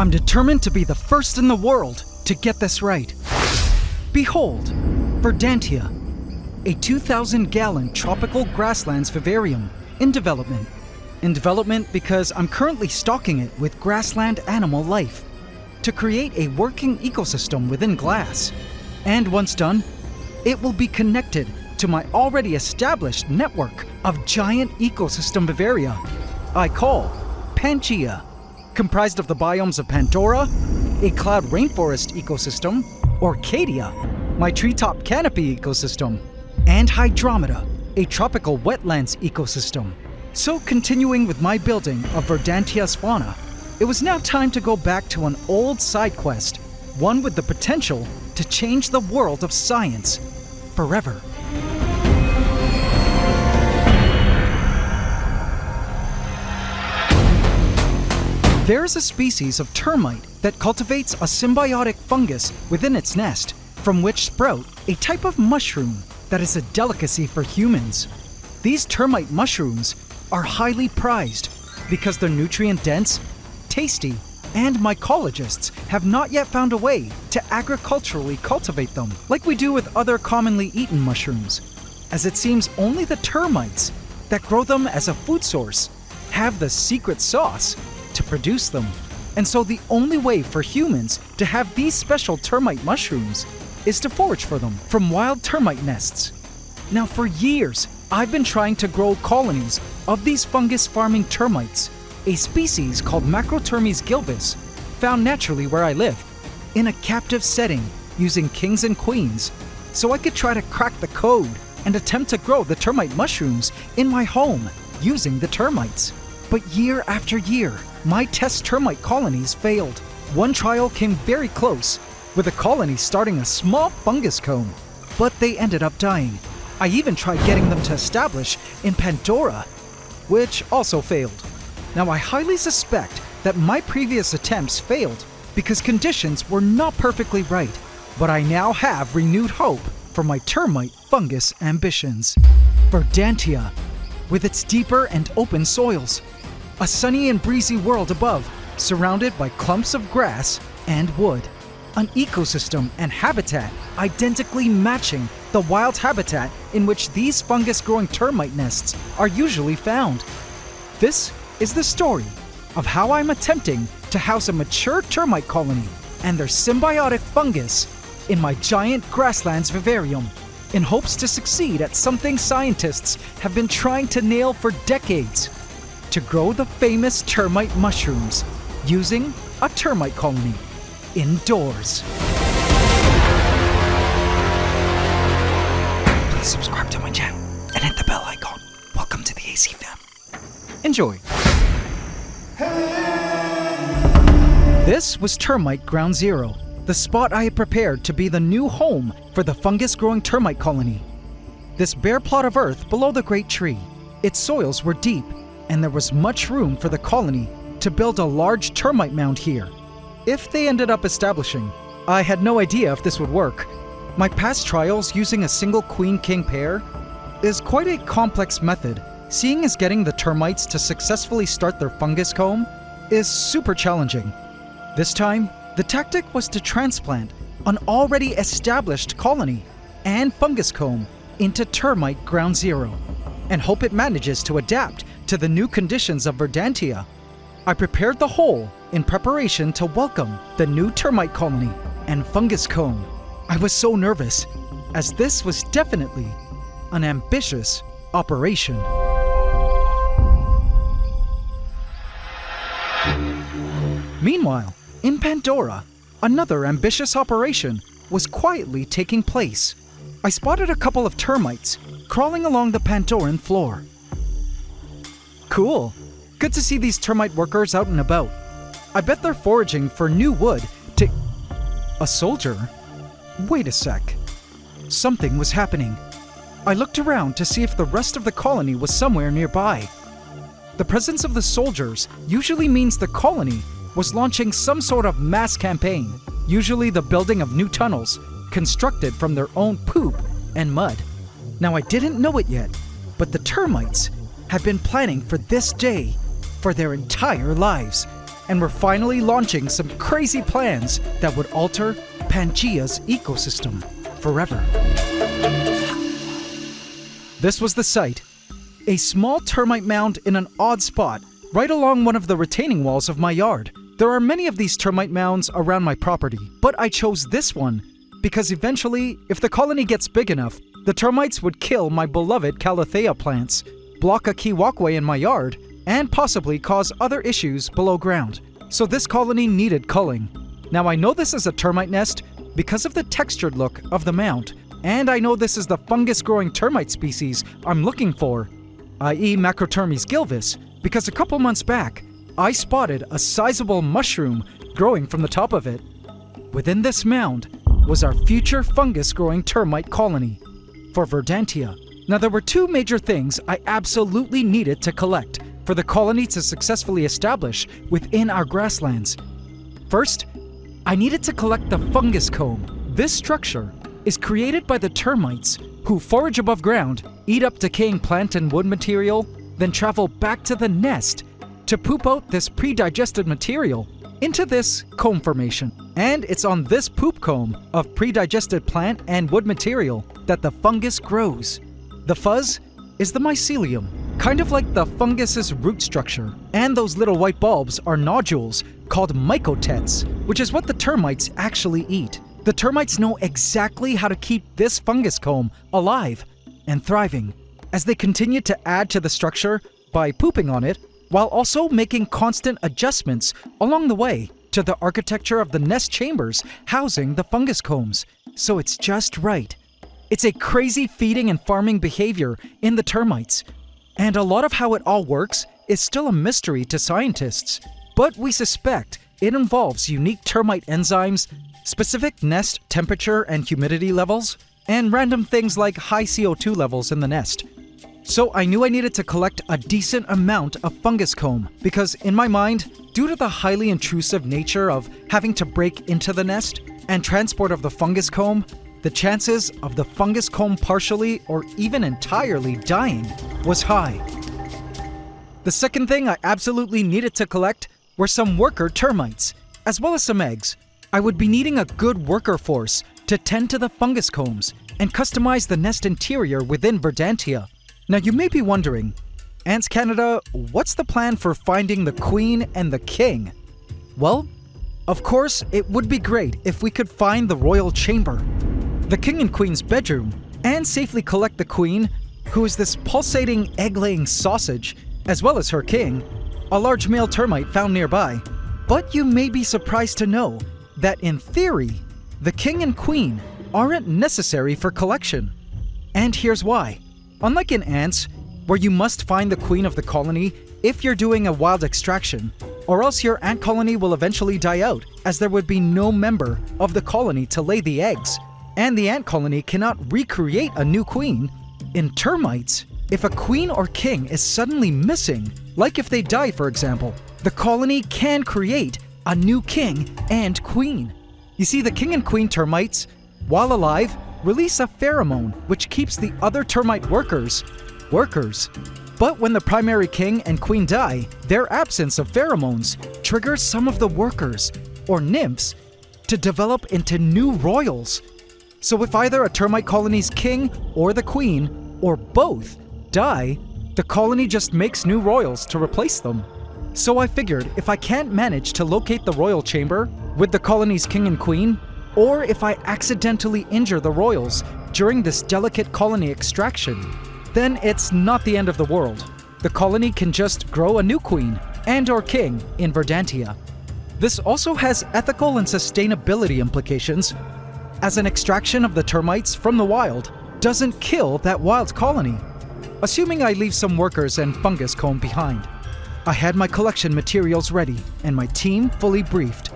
I'm determined to be the first in the world to get this right. Behold, Verdantia, a 2,000-gallon tropical grasslands vivarium in development. In development because I'm currently stocking it with grassland animal life to create a working ecosystem within glass. And once done, it will be connected to my already established network of giant ecosystem vivaria I call Pangea, comprised of the biomes of Pandora, a cloud rainforest ecosystem, Arcadia, my treetop canopy ecosystem, and Hydromeda, a tropical wetlands ecosystem. So continuing with my building of Verdantia's fauna, it was now time to go back to an old side quest, one with the potential to change the world of science forever. There is a species of termite that cultivates a symbiotic fungus within its nest, from which sprout a type of mushroom that is a delicacy for humans. These termite mushrooms are highly prized because they're nutrient-dense, tasty, and mycologists have not yet found a way to agriculturally cultivate them like we do with other commonly eaten mushrooms, as it seems only the termites that grow them as a food source have the secret sauce to produce them. And so the only way for humans to have these special termite mushrooms is to forage for them from wild termite nests. Now for years, I've been trying to grow colonies of these fungus-farming termites, a species called Macrotermes gilvis, found naturally where I live, in a captive setting using kings and queens, so I could try to crack the code and attempt to grow the termite mushrooms in my home using the termites. But year after year, my test termite colonies failed. One trial came very close, with a colony starting a small fungus comb, but they ended up dying. I even tried getting them to establish in Pandora, which also failed. Now I highly suspect that my previous attempts failed because conditions were not perfectly right, but I now have renewed hope for my termite fungus ambitions. Verdantia, with its deeper and open soils, a sunny and breezy world above, surrounded by clumps of grass and wood. An ecosystem and habitat identically matching the wild habitat in which these fungus-growing termite nests are usually found. This is the story of how I'm attempting to house a mature termite colony and their symbiotic fungus in my giant grasslands vivarium, in hopes to succeed at something scientists have been trying to nail for decades: to grow the famous termite mushrooms using a termite colony indoors. Please subscribe to my channel and hit the bell icon. Welcome to the AC fam. Enjoy. This was Termite Ground Zero, the spot I had prepared to be the new home for the fungus-growing termite colony. This bare plot of earth below the great tree, its soils were deep, and there was much room for the colony to build a large termite mound here. If they ended up establishing, I had no idea if this would work. My past trials using a single queen-king pair is quite a complex method, seeing as getting the termites to successfully start their fungus comb is super challenging. This time, the tactic was to transplant an already established colony and fungus comb into Termite Ground Zero, and hope it manages to adapt to the new conditions of Verdantia. I prepared the whole in preparation to welcome the new termite colony and fungus comb. I was so nervous, as this was definitely an ambitious operation. Meanwhile, in Pandora, another ambitious operation was quietly taking place. I spotted a couple of termites crawling along the Pandoran floor. Cool. Good to see these termite workers out and about. I bet they're foraging for new wood to... A soldier? Wait a sec. Something was happening. I looked around to see if the rest of the colony was somewhere nearby. The presence of the soldiers usually means the colony was launching some sort of mass campaign, usually the building of new tunnels, constructed from their own poop and mud. Now I didn't know it yet, but the termites had been planning for this day for their entire lives, and we're finally launching some crazy plans that would alter Pangaea's ecosystem forever. This was the site. A small termite mound in an odd spot, right along one of the retaining walls of my yard. There are many of these termite mounds around my property, but I chose this one because eventually, if the colony gets big enough, the termites would kill my beloved Calathea plants, block a key walkway in my yard, and possibly cause other issues below ground. So this colony needed culling. Now I know this is a termite nest because of the textured look of the mound, and I know this is the fungus-growing termite species I'm looking for, i.e. Macrotermes gilvis, because a couple months back, I spotted a sizable mushroom growing from the top of it. Within this mound was our future fungus-growing termite colony for Verdantia. Now there were two major things I absolutely needed to collect for the colony to successfully establish within our grasslands. First, I needed to collect the fungus comb. This structure is created by the termites who forage above ground, eat up decaying plant and wood material, then travel back to the nest to poop out this pre-digested material into this comb formation. And it's on this poop comb of pre-digested plant and wood material that the fungus grows. The fuzz is the mycelium, kind of like the fungus's root structure. And those little white bulbs are nodules called mycotets, which is what the termites actually eat. The termites know exactly how to keep this fungus comb alive and thriving as they continue to add to the structure by pooping on it, while also making constant adjustments along the way to the architecture of the nest chambers housing the fungus combs. So it's just right. It's a crazy feeding and farming behavior in the termites. And a lot of how it all works is still a mystery to scientists. But we suspect it involves unique termite enzymes, specific nest temperature and humidity levels, and random things like high CO2 levels in the nest. So I knew I needed to collect a decent amount of fungus comb because in my mind, due to the highly intrusive nature of having to break into the nest and transport of the fungus comb, the chances of the fungus comb partially or even entirely dying was high. The second thing I absolutely needed to collect were some worker termites, as well as some eggs. I would be needing a good worker force to tend to the fungus combs and customize the nest interior within Verdantia. Now you may be wondering, AntsCanada, what's the plan for finding the queen and the king? Well, of course, it would be great if we could find the royal chamber, the king and queen's bedroom, and safely collect the queen, who is this pulsating egg-laying sausage, as well as her king, a large male termite found nearby. But you may be surprised to know that in theory, the king and queen aren't necessary for collection. And here's why. Unlike in ants, where you must find the queen of the colony if you're doing a wild extraction, or else your ant colony will eventually die out, as there would be no member of the colony to lay the eggs, and the ant colony cannot recreate a new queen. In termites, if a queen or king is suddenly missing, like if they die for example, the colony can create a new king and queen. You see, the king and queen termites, while alive, release a pheromone which keeps the other termite workers. But when the primary king and queen die, their absence of pheromones triggers some of the workers, or nymphs, to develop into new royals. So if either a termite colony's king or the queen, or both, die, the colony just makes new royals to replace them. So I figured if I can't manage to locate the royal chamber with the colony's king and queen, or if I accidentally injure the royals during this delicate colony extraction, then it's not the end of the world. The colony can just grow a new queen and or king in Verdantia. This also has ethical and sustainability implications, as an extraction of the termites from the wild doesn't kill that wild colony, assuming I leave some workers and fungus comb behind. I had my collection materials ready and my team fully briefed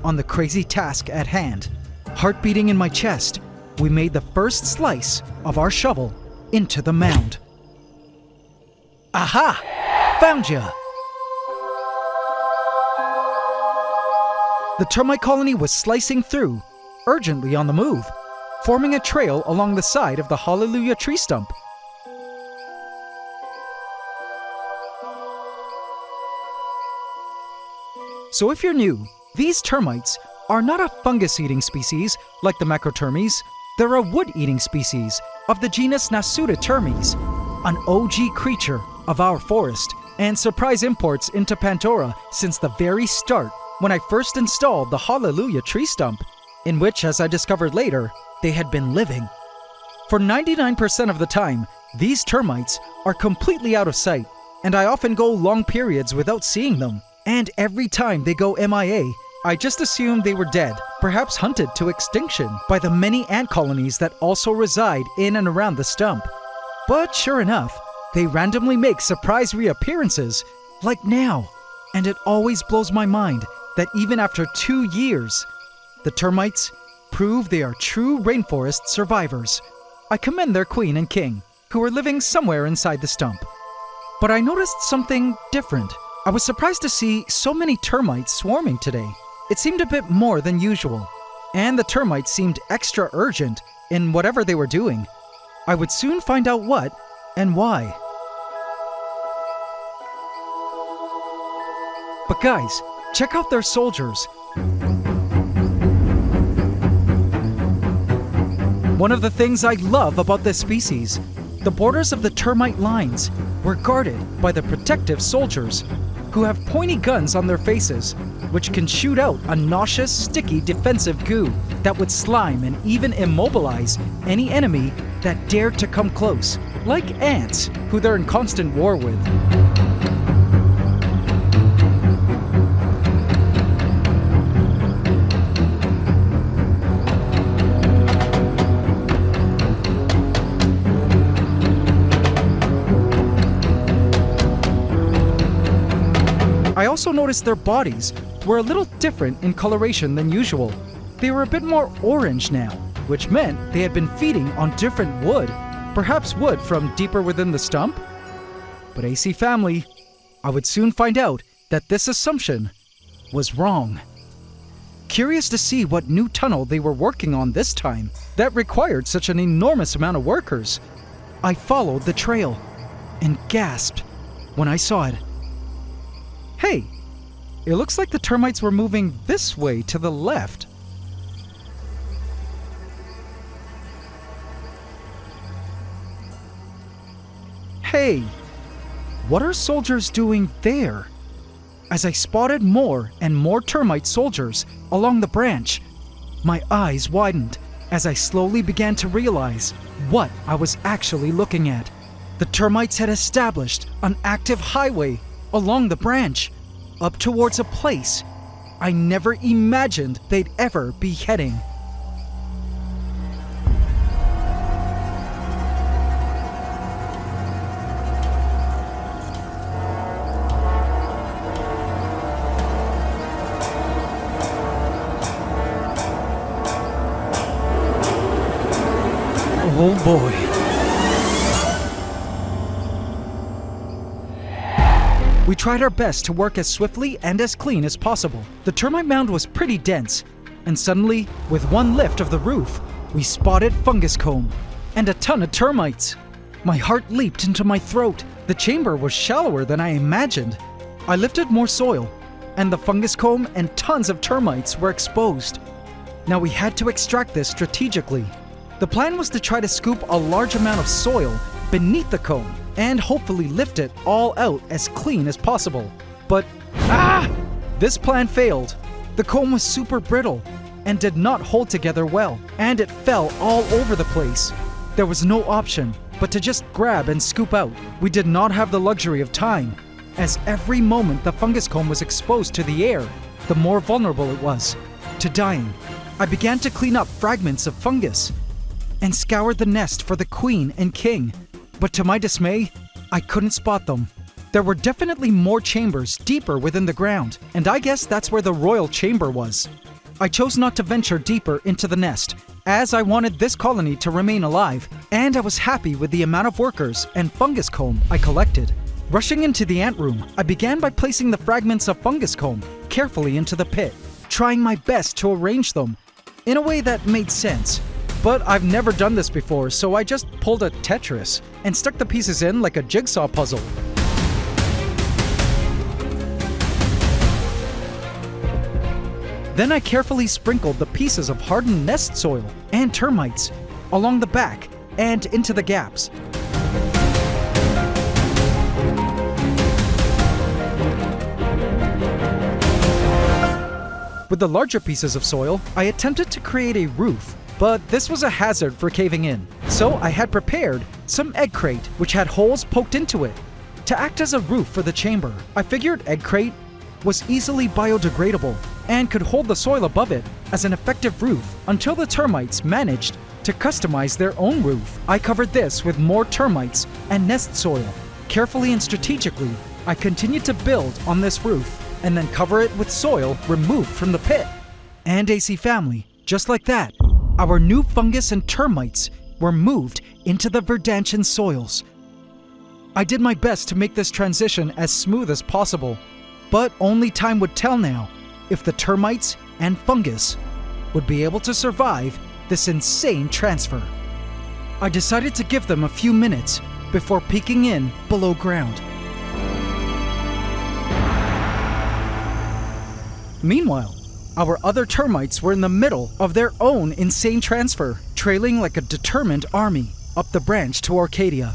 on the crazy task at hand. Heart beating in my chest, we made the first slice of our shovel into the mound. Aha! Found ya! The termite colony was slicing through, urgently on the move, forming a trail along the side of the Hallelujah tree stump. So if you're new, these termites are not a fungus-eating species like the macrotermes. They're a wood-eating species of the genus Nasuta termes, an OG creature of our forest, and surprise imports into Pandora since the very start when I first installed the Hallelujah tree stump, in which, as I discovered later, they had been living. For 99% of the time, these termites are completely out of sight, and I often go long periods without seeing them. And every time they go MIA, I just assume they were dead, perhaps hunted to extinction by the many ant colonies that also reside in and around the stump. But sure enough, they randomly make surprise reappearances, like now. And it always blows my mind that even after 2 years, the termites prove they are true rainforest survivors. I commend their queen and king, who are living somewhere inside the stump. But I noticed something different. I was surprised to see so many termites swarming today. It seemed a bit more than usual, and the termites seemed extra urgent in whatever they were doing. I would soon find out what and why. But guys, check out their soldiers. One of the things I love about this species, the borders of the termite lines were guarded by the protective soldiers, who have pointy guns on their faces, which can shoot out a nauseous, sticky defensive goo that would slime and even immobilize any enemy that dared to come close, like ants, who they're in constant war with. I also noticed their bodies were a little different in coloration than usual. They were a bit more orange now, which meant they had been feeding on different wood, perhaps wood from deeper within the stump. But AC family, I would soon find out that this assumption was wrong. Curious to see what new tunnel they were working on this time that required such an enormous amount of workers. I followed the trail and gasped when I saw it. Hey, it looks like the termites were moving this way to the left. Hey, what are soldiers doing there? As I spotted more and more termite soldiers along the branch, my eyes widened as I slowly began to realize what I was actually looking at. The termites had established an active highway along the branch, up towards a place I never imagined they'd ever be heading. Oh boy. We tried our best to work as swiftly and as clean as possible. The termite mound was pretty dense, and suddenly, with one lift of the roof, we spotted fungus comb and a ton of termites. My heart leaped into my throat. The chamber was shallower than I imagined. I lifted more soil, and the fungus comb and tons of termites were exposed. Now we had to extract this strategically. The plan was to try to scoop a large amount of soil beneath the comb and hopefully lift it all out as clean as possible. But, this plan failed. The comb was super brittle and did not hold together well, and it fell all over the place. There was no option but to just grab and scoop out. We did not have the luxury of time, as every moment the fungus comb was exposed to the air, the more vulnerable it was to dying. I began to clean up fragments of fungus and scoured the nest for the queen and king. But to my dismay, I couldn't spot them. There were definitely more chambers deeper within the ground, and I guess that's where the royal chamber was. I chose not to venture deeper into the nest, as I wanted this colony to remain alive, and I was happy with the amount of workers and fungus comb I collected. Rushing into the ant room, I began by placing the fragments of fungus comb carefully into the pit, trying my best to arrange them in a way that made sense. But I've never done this before, so I just pulled a Tetris and stuck the pieces in like a jigsaw puzzle. Then I carefully sprinkled the pieces of hardened nest soil and termites along the back and into the gaps. With the larger pieces of soil, I attempted to create a roof, but this was a hazard for caving in. So I had prepared some egg crate, which had holes poked into it, to act as a roof for the chamber. I figured egg crate was easily biodegradable and could hold the soil above it as an effective roof until the termites managed to customize their own roof. I covered this with more termites and nest soil. Carefully and strategically, I continued to build on this roof and then cover it with soil removed from the pit. And AC family, just like that, our new fungus and termites were moved into the Verdantian soils. I did my best to make this transition as smooth as possible, but only time would tell now if the termites and fungus would be able to survive this insane transfer. I decided to give them a few minutes before peeking in below ground. Meanwhile, our other termites were in the middle of their own insane transfer, trailing like a determined army up the branch to Arcadia.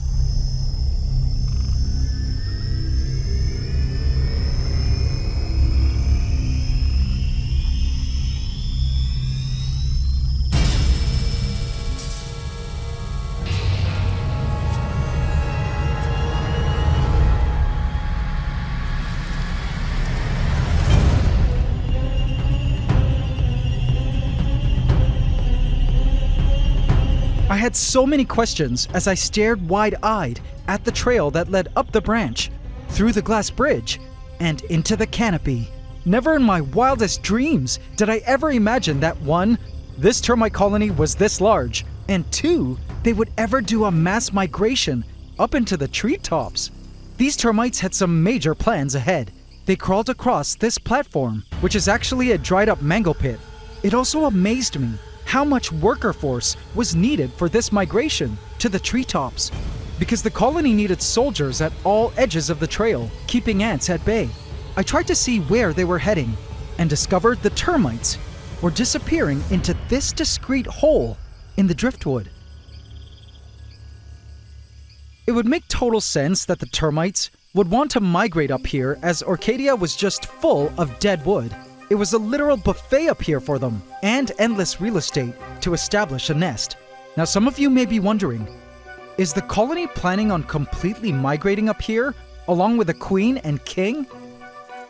I had so many questions as I stared wide-eyed at the trail that led up the branch, through the glass bridge, and into the canopy. Never in my wildest dreams did I ever imagine that 1, this termite colony was this large, and 2, they would ever do a mass migration up into the treetops. These termites had some major plans ahead. They crawled across this platform, which is actually a dried-up mango pit. It also amazed me how much worker force was needed for this migration to the treetops, because the colony needed soldiers at all edges of the trail, keeping ants at bay. I tried to see where they were heading, and discovered the termites were disappearing into this discreet hole in the driftwood. It would make total sense that the termites would want to migrate up here, as Arcadia was just full of dead wood. It was a literal buffet up here for them, and endless real estate to establish a nest. Now some of you may be wondering, is the colony planning on completely migrating up here, along with the queen and king?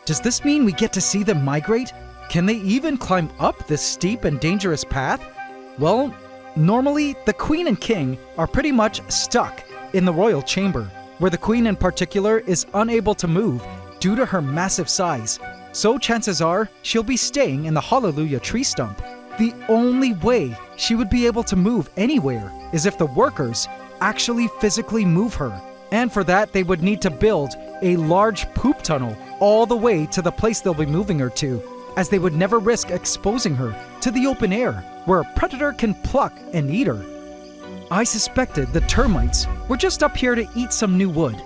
Does this mean we get to see them migrate? Can they even climb up this steep and dangerous path? Well, normally the queen and king are pretty much stuck in the royal chamber, where the queen in particular is unable to move due to her massive size. So chances are she'll be staying in the Hallelujah tree stump. The only way she would be able to move anywhere is if the workers actually physically move her. And for that, they would need to build a large poop tunnel all the way to the place they'll be moving her to, as they would never risk exposing her to the open air, where a predator can pluck and eat her. I suspected the termites were just up here to eat some new wood.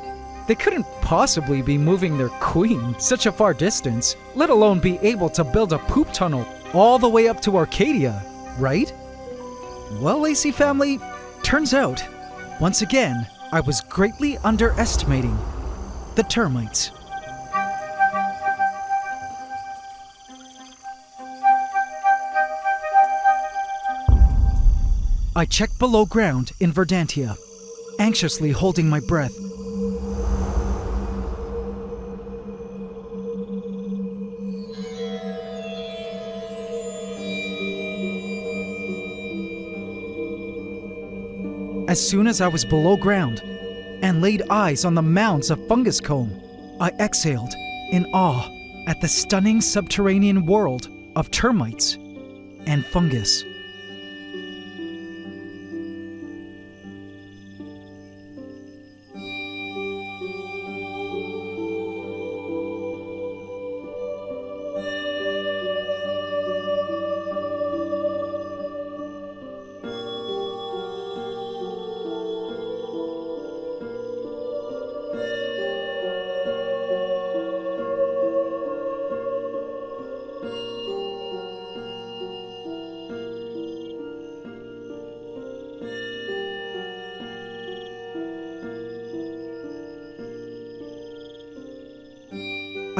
They couldn't possibly be moving their queen such a far distance, let alone be able to build a poop tunnel all the way up to Arcadia, right? Well, AC family, turns out, once again, I was greatly underestimating the termites. I checked below ground in Verdantia, anxiously holding my breath. As soon as I was below ground and laid eyes on the mounds of fungus comb, I exhaled in awe at the stunning subterranean world of termites and fungus.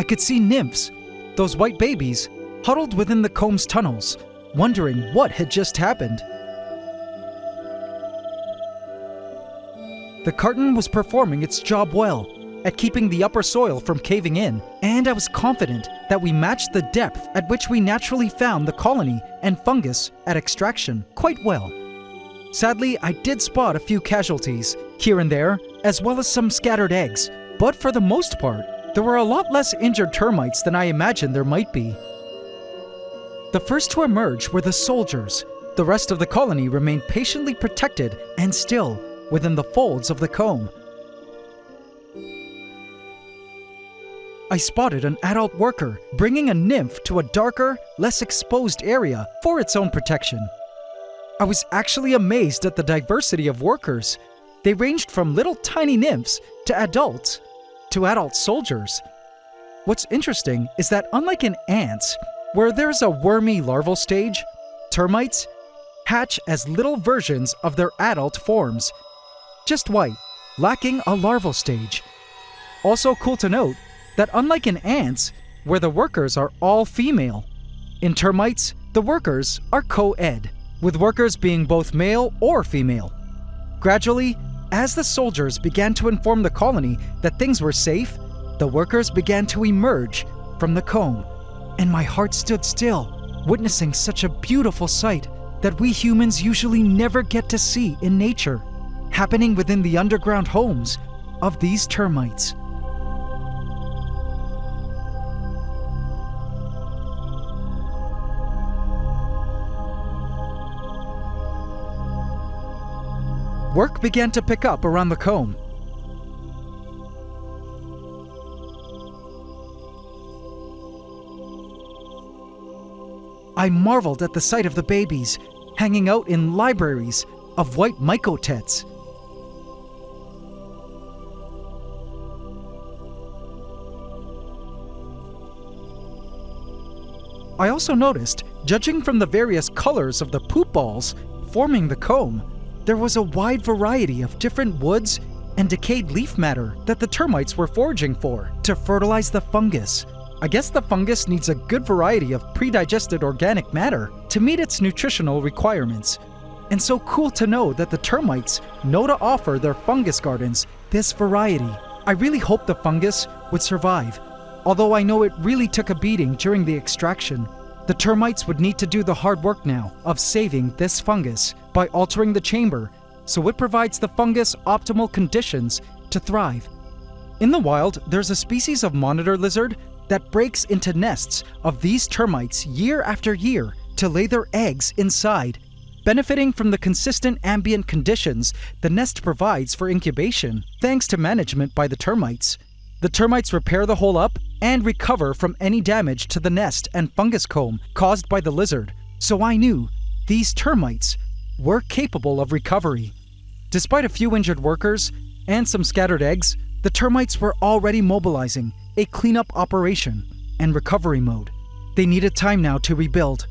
I could see nymphs, those white babies, huddled within the comb's tunnels, wondering what had just happened. The carton was performing its job well at keeping the upper soil from caving in, and I was confident that we matched the depth at which we naturally found the colony and fungus at extraction quite well. Sadly, I did spot a few casualties here and there, as well as some scattered eggs, but for the most part, there were a lot less injured termites than I imagined there might be. The first to emerge were the soldiers. The rest of the colony remained patiently protected and still within the folds of the comb. I spotted an adult worker bringing a nymph to a darker, less exposed area for its own protection. I was actually amazed at the diversity of workers. They ranged from little tiny nymphs to adult soldiers. What's interesting is that unlike in ants, where there's a wormy larval stage, termites hatch as little versions of their adult forms, just white, lacking a larval stage. Also cool to note that unlike in ants, where the workers are all female, in termites, the workers are co-ed, with workers being both male or female. Gradually, as the soldiers began to inform the colony that things were safe, the workers began to emerge from the comb, and my heart stood still, witnessing such a beautiful sight that we humans usually never get to see in nature, happening within the underground homes of these termites. Work began to pick up around the comb. I marveled at the sight of the babies hanging out in libraries of white mycotets. I also noticed, judging from the various colors of the poop balls forming the comb, there was a wide variety of different woods and decayed leaf matter that the termites were foraging for to fertilize the fungus. I guess the fungus needs a good variety of pre-digested organic matter to meet its nutritional requirements. And so cool to know that the termites know to offer their fungus gardens this variety. I really hope the fungus would survive, although I know it really took a beating during the extraction. The termites would need to do the hard work now of saving this fungus by altering the chamber so it provides the fungus optimal conditions to thrive. In the wild, there's a species of monitor lizard that breaks into nests of these termites year after year to lay their eggs inside, benefiting from the consistent ambient conditions the nest provides for incubation, thanks to management by the termites. The termites repair the hole up and recover from any damage to the nest and fungus comb caused by the lizard, so I knew these termites were capable of recovery. Despite a few injured workers and some scattered eggs, the termites were already mobilizing a cleanup operation and recovery mode. They needed time now to rebuild.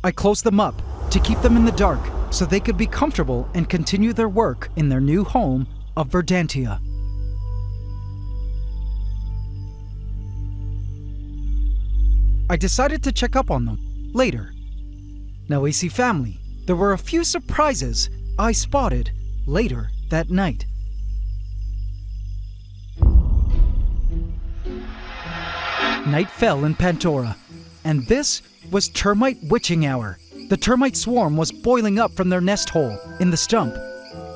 I closed them up to keep them in the dark so they could be comfortable and continue their work in their new home of Verdantia. I decided to check up on them later. Now, AC family, there were a few surprises I spotted later that night. Night fell in Pandora, and this was termite witching hour. The termite swarm was boiling up from their nest hole in the stump,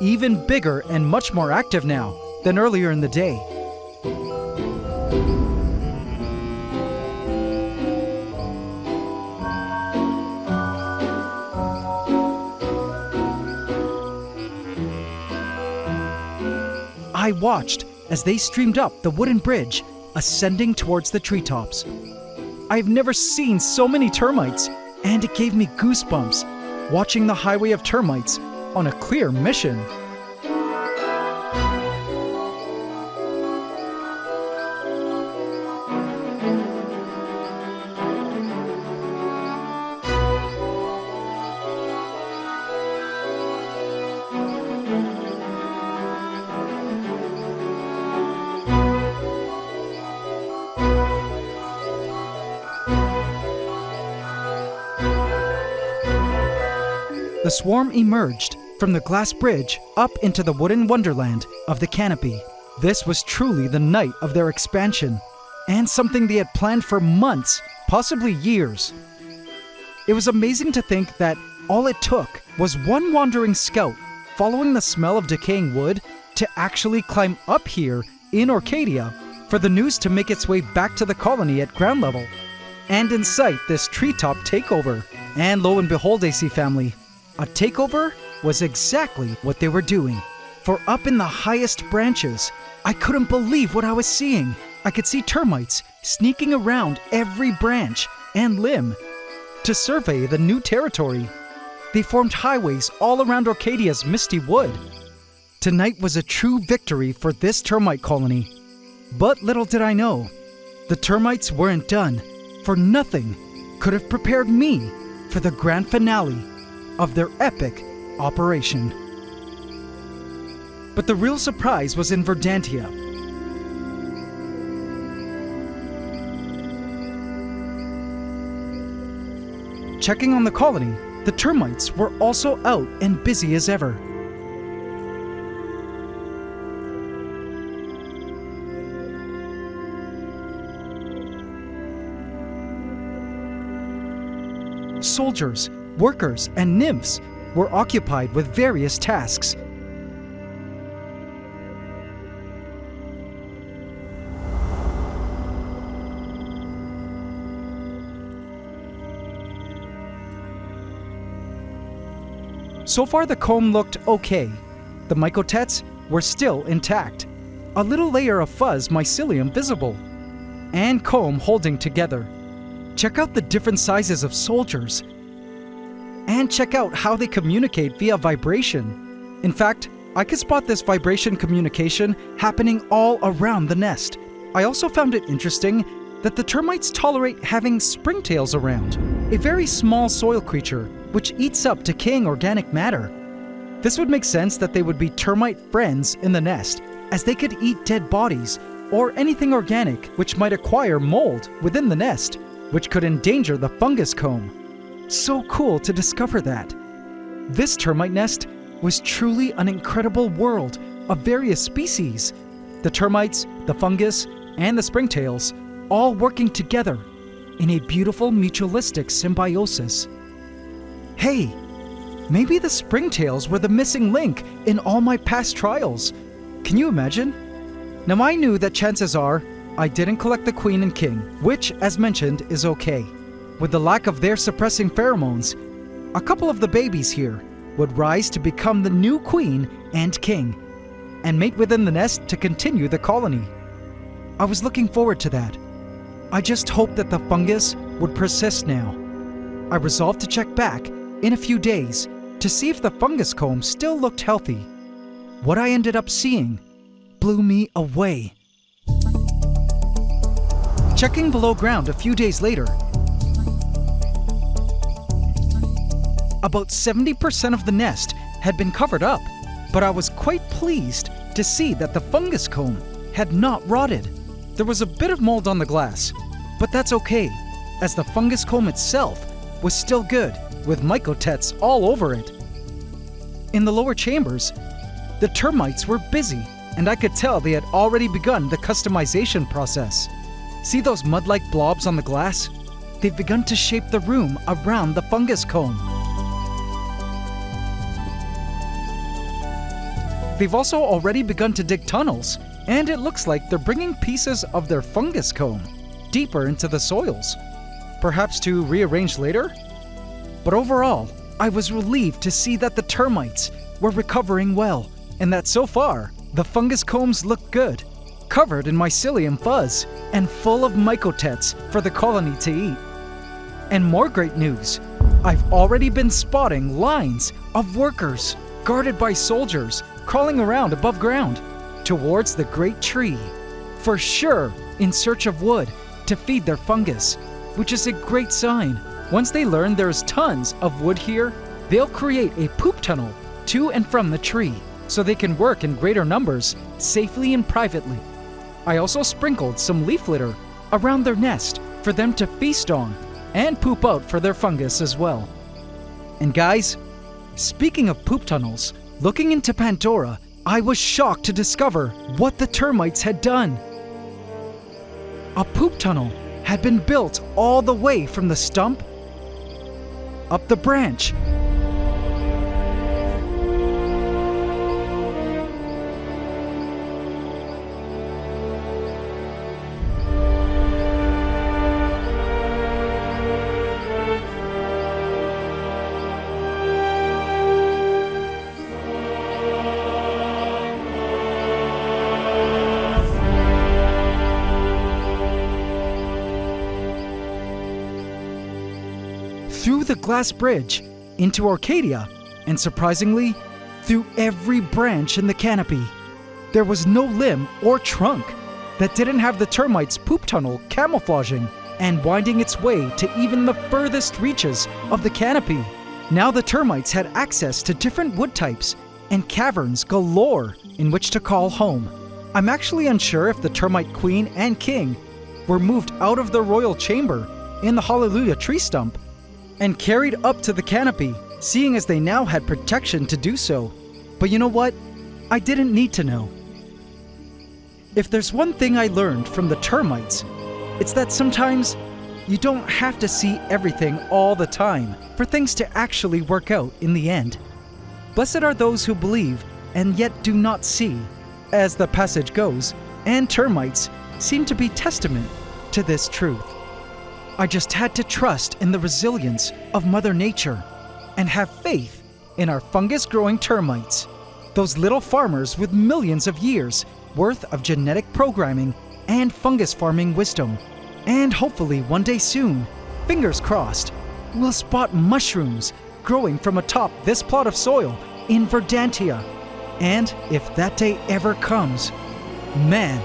even bigger and much more active now than earlier in the day. I watched as they streamed up the wooden bridge, ascending towards the treetops. I've never seen so many termites, and it gave me goosebumps watching the highway of termites on a clear mission. the swarm emerged from the glass bridge up into the wooden wonderland of the Canopy. This was truly the night of their expansion, and something they had planned for months, possibly years. It was amazing to think that all it took was one wandering scout following the smell of decaying wood to actually climb up here in Arcadia for the news to make its way back to the colony at ground level and incite this treetop takeover. And lo and behold, AC family, a takeover was exactly what they were doing. For up in the highest branches, I couldn't believe what I was seeing. I could see termites sneaking around every branch and limb to survey the new territory. They formed highways all around Arcadia's misty wood. Tonight was a true victory for this termite colony. But little did I know, the termites weren't done, for nothing could have prepared me for the grand finale of their epic operation. But the real surprise was in Verdantia. Checking on the colony, the termites were also out and busy as ever. Soldiers, workers, and nymphs were occupied with various tasks. So far, the comb looked okay. The mycotets were still intact. A little layer of fuzz mycelium visible, and comb holding together. Check out the different sizes of soldiers, and check out how they communicate via vibration. In fact, I could spot this vibration communication happening all around the nest. I also found it interesting that the termites tolerate having springtails around, a very small soil creature which eats up decaying organic matter. This would make sense that they would be termite friends in the nest, as they could eat dead bodies or anything organic which might acquire mold within the nest, which could endanger the fungus comb. So cool to discover that. This termite nest was truly an incredible world of various species. The termites, the fungus, and the springtails all working together in a beautiful mutualistic symbiosis. Hey, maybe the springtails were the missing link in all my past trials. Can you imagine? Now I knew that chances are I didn't collect the queen and king, which, as mentioned, is okay. With the lack of their suppressing pheromones, a couple of the babies here would rise to become the new queen and king, and mate within the nest to continue the colony. I was looking forward to that. I just hoped that the fungus would persist now. I resolved to check back in a few days to see if the fungus comb still looked healthy. What I ended up seeing blew me away. Checking below ground a few days later, about 70% of the nest had been covered up, but I was quite pleased to see that the fungus comb had not rotted. There was a bit of mold on the glass, but that's okay, as the fungus comb itself was still good, with mycotets all over it. In the lower chambers, the termites were busy, and I could tell they had already begun the customization process. See those mud-like blobs on the glass? They've begun to shape the room around the fungus comb. They've also already begun to dig tunnels, and it looks like they're bringing pieces of their fungus comb deeper into the soils, perhaps to rearrange later? But overall, I was relieved to see that the termites were recovering well, and that so far, the fungus combs look good, covered in mycelium fuzz, and full of mycotets for the colony to eat. And more great news, I've already been spotting lines of workers, guarded by soldiers, crawling around above ground, towards the great tree, for sure in search of wood to feed their fungus, which is a great sign. Once they learn there's tons of wood here, they'll create a poop tunnel to and from the tree, so they can work in greater numbers, safely and privately. I also sprinkled some leaf litter around their nest for them to feast on and poop out for their fungus as well. And guys, Speaking of poop tunnels, looking into Pandora, I was shocked to discover what the termites had done. A poop tunnel had been built all the way from the stump up the branch. Through the glass bridge, into Arcadia, and surprisingly, through every branch in the canopy. There was no limb or trunk that didn't have the termites' poop tunnel camouflaging and winding its way to even the furthest reaches of the canopy. Now the termites had access to different wood types and caverns galore in which to call home. I'm actually unsure if the termite queen and king were moved out of the royal chamber in the Hallelujah tree stump and carried up to the canopy, seeing as they now had protection to do so. But you know what? I didn't need to know. If there's one thing I learned from the termites, it's that sometimes you don't have to see everything all the time for things to actually work out in the end. Blessed are those who believe and yet do not see, as the passage goes, and termites seem to be testament to this truth. I just had to trust in the resilience of Mother Nature and have faith in our fungus-growing termites, those little farmers with millions of years worth of genetic programming and fungus farming wisdom. And hopefully one day soon, fingers crossed, we'll spot mushrooms growing from atop this plot of soil in Verdantia. And if that day ever comes, man,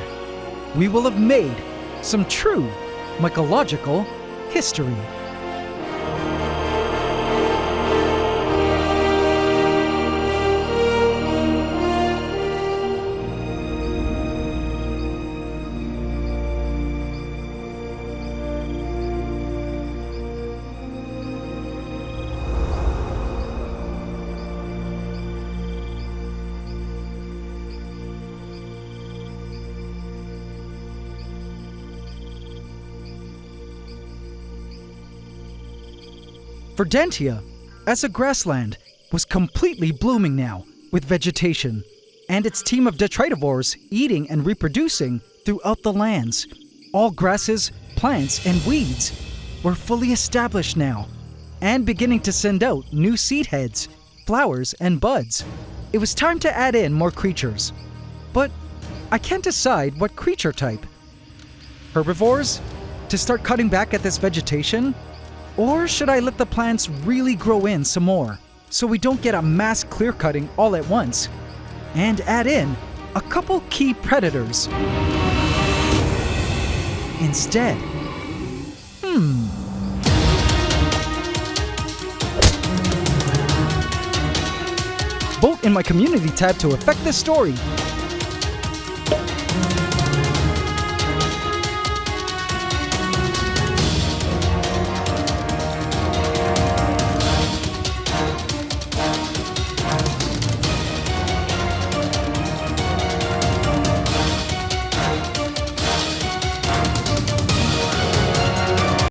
we will have made some true mycological history. Verdantia, as a grassland, was completely blooming now with vegetation, and its team of detritivores eating and reproducing throughout the lands. All grasses, plants, and weeds were fully established now, and beginning to send out new seed heads, flowers, and buds. It was time to add in more creatures, but I can't decide what creature type. Herbivores? To start cutting back at this vegetation? Or should I let the plants really grow in some more so we don't get a mass clear cutting all at once? And add in a couple key predators instead. Vote in my community tab to affect this story.